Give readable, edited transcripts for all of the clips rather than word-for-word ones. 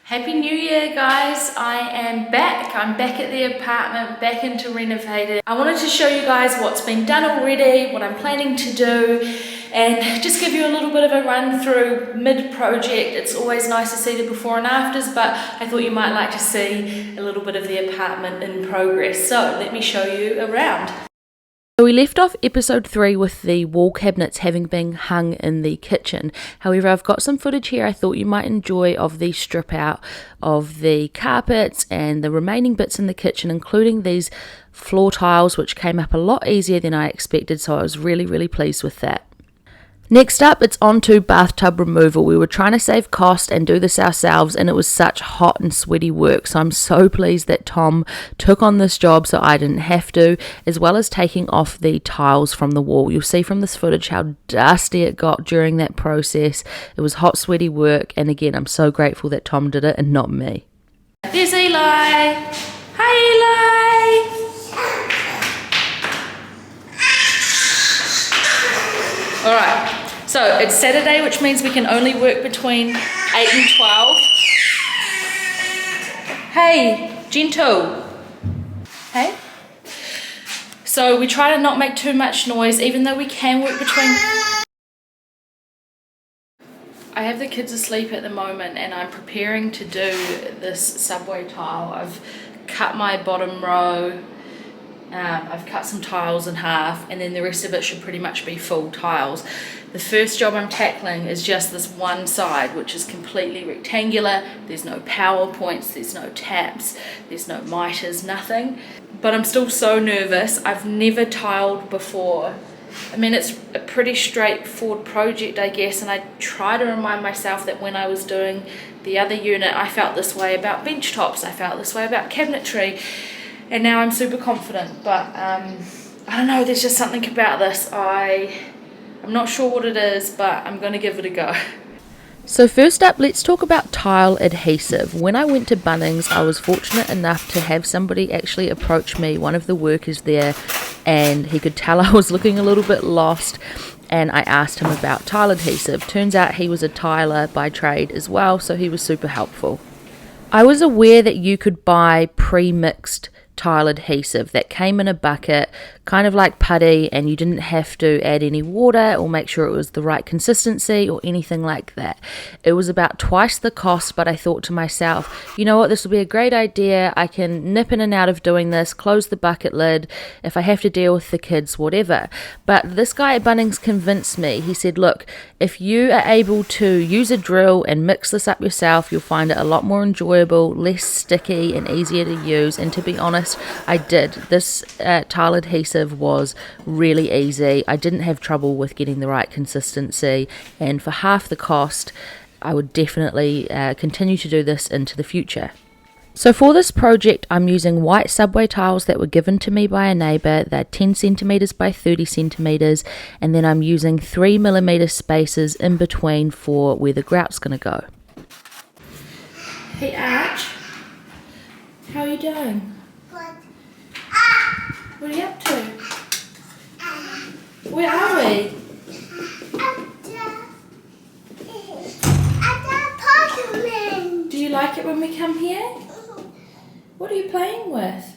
Happy New Year, guys. I am back. I'm back at the apartment, back into renovated. I wanted to show you guys what's been done already, what I'm planning to do, and just give you a little bit of a run through mid-project. It's always nice to see the before and afters, but I thought you might like to see a little bit of the apartment in progress. So let me show you around. So we left off episode 3 with the wall cabinets having been hung in the kitchen. However, I've got some footage here I thought you might enjoy of the strip out of the carpets and the remaining bits in the kitchen, including these floor tiles, which came up a lot easier than I expected, so I was really pleased with that. Next up, it's on to bathtub removal. We were trying to save cost and do this ourselves, and it was such hot and sweaty work, so I'm so pleased that Tom took on this job so I didn't have to, as well as taking off the tiles from the wall. You'll see from this footage how dusty it got during that process. It was hot, sweaty work, and again, I'm so grateful that Tom did it and not me. There's Eli. Hi, Eli. Alright, so it's Saturday, which means we can only work between 8 and 12. Hey, gentle. Hey? So we try to not make too much noise, even though we can work between... I have the kids asleep at the moment and I'm preparing to do this subway tile. I've cut my bottom row. I've cut some tiles in half, and then the rest of it should pretty much be full tiles. The first job I'm tackling is just this one side, which is completely rectangular. There's no power points, there's no taps, there's no miters, nothing. But I'm still so nervous. I've never tiled before. I mean, it's a pretty straightforward project, I guess, and I try to remind myself that when I was doing the other unit, I felt this way about bench tops, I felt this way about cabinetry. And now I'm super confident, but I don't know, there's just something about this. I'm not sure what it is, but I'm going to give it a go. So first up, let's talk about tile adhesive. When I went to Bunnings, I was fortunate enough to have somebody actually approach me, one of the workers there, and he could tell I was looking a little bit lost, and I asked him about tile adhesive. Turns out he was a tiler by trade as well, so he was super helpful. I was aware that you could buy pre-mixed tile adhesive that came in a bucket, kind of like putty, and you didn't have to add any water or make sure it was the right consistency or anything like that. It was about twice the cost, but I thought to myself, you know what, this will be a great idea. I can nip in and out of doing this, close the bucket lid, if I have to deal with the kids, whatever. But this guy at Bunnings convinced me. He said, look, if you are able to use a drill and mix this up yourself, you'll find it a lot more enjoyable, less sticky and easier to use. And to be honest, I did. This tile adhesive was really easy. I didn't have trouble with getting the right consistency, and for half the cost I would definitely continue to do this into the future. So for this project, I'm using white subway tiles that were given to me by a neighbour. They're 10 centimetres by 30 centimetres, and then I'm using 3mm spaces in between for where the grout's going to go. Hey Arch, how are you doing? What are you up to? Where are we? At the apartment. Do you like it when we come here? What are you playing with?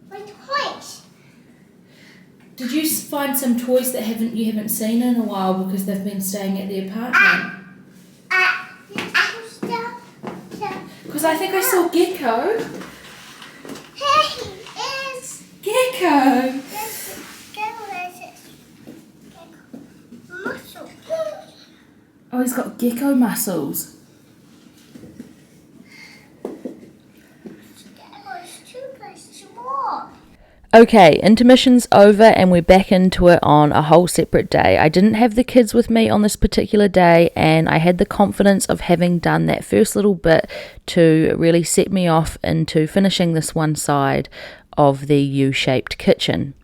My toys. Did you find some toys that you haven't seen in a while because they've been staying at the apartment? Because I think I saw Gecko. Gecko! Oh, he's got gecko muscles. Okay, intermission's over and we're back into it on a whole separate day. I didn't have the kids with me on this particular day, and I had the confidence of having done that first little bit to really set me off into finishing this one side of the U-shaped kitchen.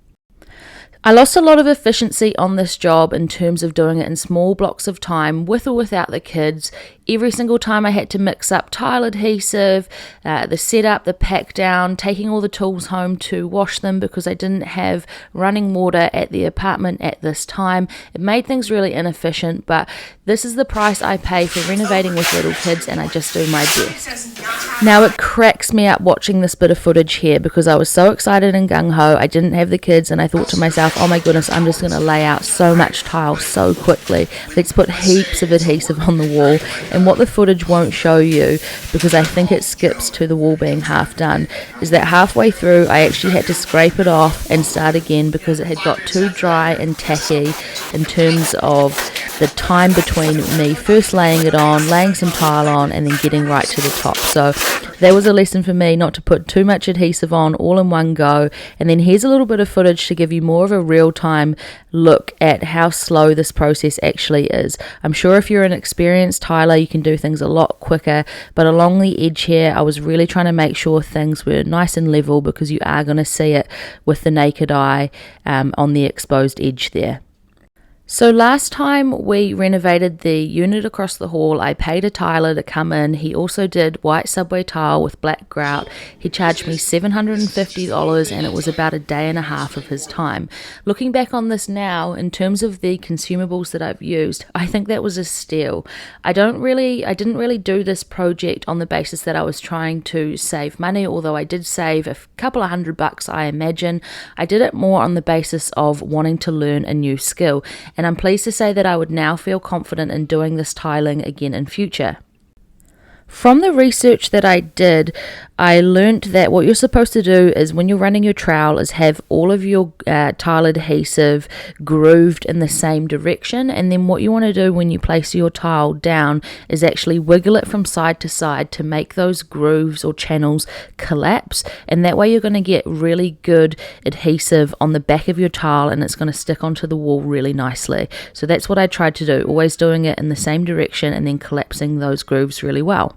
I lost a lot of efficiency on this job in terms of doing it in small blocks of time with or without the kids. Every single time I had to mix up tile adhesive, the setup, the pack down, taking all the tools home to wash them because I didn't have running water at the apartment at this time. It made things really inefficient, but this is the price I pay for renovating with little kids, and I just do my best. Now it cracks me up watching this bit of footage here because I was so excited and gung-ho. I didn't have the kids and I thought to myself, oh my goodness, I'm just going to lay out so much tile so quickly. Let's put heaps of adhesive on the wall. And what the footage won't show you, because I think it skips to the wall being half done, is that halfway through I actually had to scrape it off and start again because it had got too dry and tacky in terms of the time between me first laying it on, laying some tile on, and then getting right to the top. So that was a lesson for me, not to put too much adhesive on all in one go. And then here's a little bit of footage to give you more of a real-time look at how slow this process actually is. I'm sure if you're an experienced tiler, you can do things a lot quicker, but along the edge here, I was really trying to make sure things were nice and level because you are going to see it with the naked eye on the exposed edge there. So last time we renovated the unit across the hall, I paid a tiler to come in. He also did white subway tile with black grout. He charged me $750 and it was about a day and a half of his time. Looking back on this now, in terms of the consumables that I've used, I think that was a steal. I didn't really do this project on the basis that I was trying to save money, although I did save a couple of $100, I imagine. I did it more on the basis of wanting to learn a new skill. And I'm pleased to say that I would now feel confident in doing this tiling again in future. From the research that I did, I learnt that what you're supposed to do is when you're running your trowel is have all of your tile adhesive grooved in the same direction, and then what you want to do when you place your tile down is actually wiggle it from side to side to make those grooves or channels collapse, and that way you're going to get really good adhesive on the back of your tile and it's going to stick onto the wall really nicely. So that's what I tried to do, always doing it in the same direction and then collapsing those grooves really well.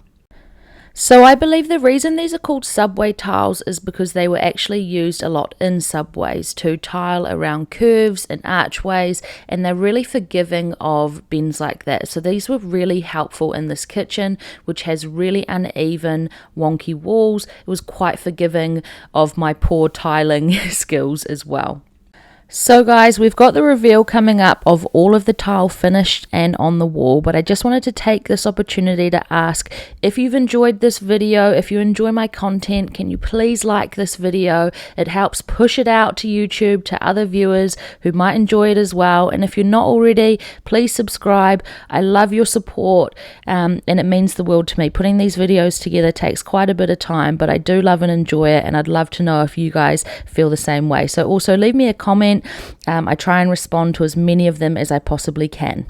So I believe the reason these are called subway tiles is because they were actually used a lot in subways to tile around curves and archways, and they're really forgiving of bends like that. So these were really helpful in this kitchen, which has really uneven, wonky walls. It was quite forgiving of my poor tiling skills as well. So guys, we've got the reveal coming up of all of the tile finished and on the wall, but I just wanted to take this opportunity to ask if you've enjoyed this video, if you enjoy my content, can you please like this video? It helps push it out to YouTube to other viewers who might enjoy it as well. And if you're not already, please subscribe. I love your support and it means the world to me. Putting these videos together takes quite a bit of time, but I do love and enjoy it, and I'd love to know if you guys feel the same way. So also leave me a comment. I try and respond to as many of them as I possibly can.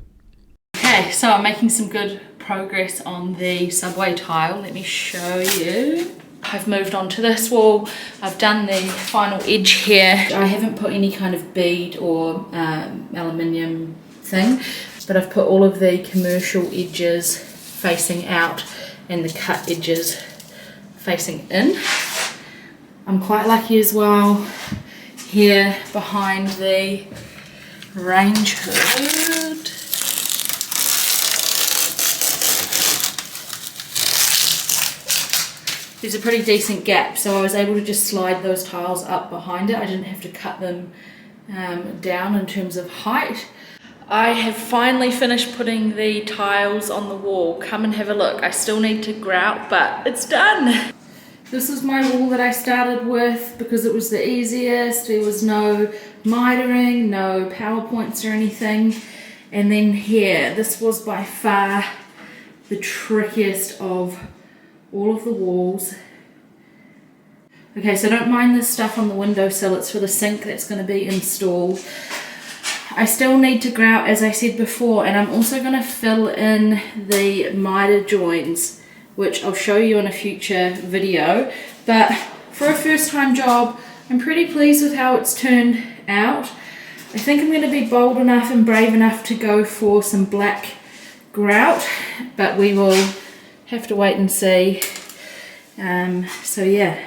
Okay, so I'm making some good progress on the subway tile. Let me show you. I've moved on to this wall. I've done the final edge here. I haven't put any kind of bead or aluminium thing, but I've put all of the commercial edges facing out and the cut edges facing in. I'm quite lucky as well. Here behind the range hood, there's a pretty decent gap, so I was able to just slide those tiles up behind it. I didn't have to cut them down in terms of height. I have finally finished putting the tiles on the wall. Come and have a look. I still need to grout, but it's done. This is my wall that I started with because it was the easiest. There was no mitering, no PowerPoints or anything. And then here, this was by far the trickiest of all of the walls. Okay, so don't mind this stuff on the windowsill. It's for the sink that's going to be installed. I still need to grout, as I said before, and I'm also going to fill in the miter joins, which I'll show you in a future video. But for a first time job, I'm pretty pleased with how it's turned out. I think I'm going to be bold enough and brave enough to go for some black grout, but we will have to wait and see. So yeah.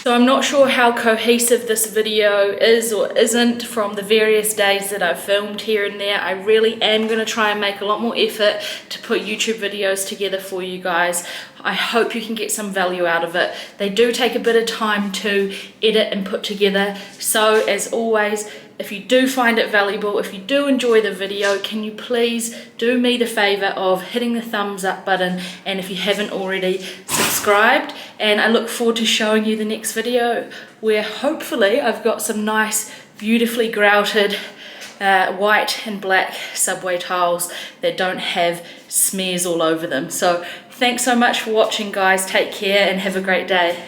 So I'm not sure how cohesive this video is or isn't from the various days that I've filmed here and there. I really am going to try and make a lot more effort to put YouTube videos together for you guys. I hope you can get some value out of it. They do take a bit of time to edit and put together. So as always, if you do find it valuable, if you do enjoy the video, can you please do me the favor of hitting the thumbs up button, and if you haven't already, subscribed. And I look forward to showing you the next video where hopefully I've got some nice, beautifully grouted white and black subway tiles that don't have smears all over them. So thanks so much for watching, guys. Take care and have a great day.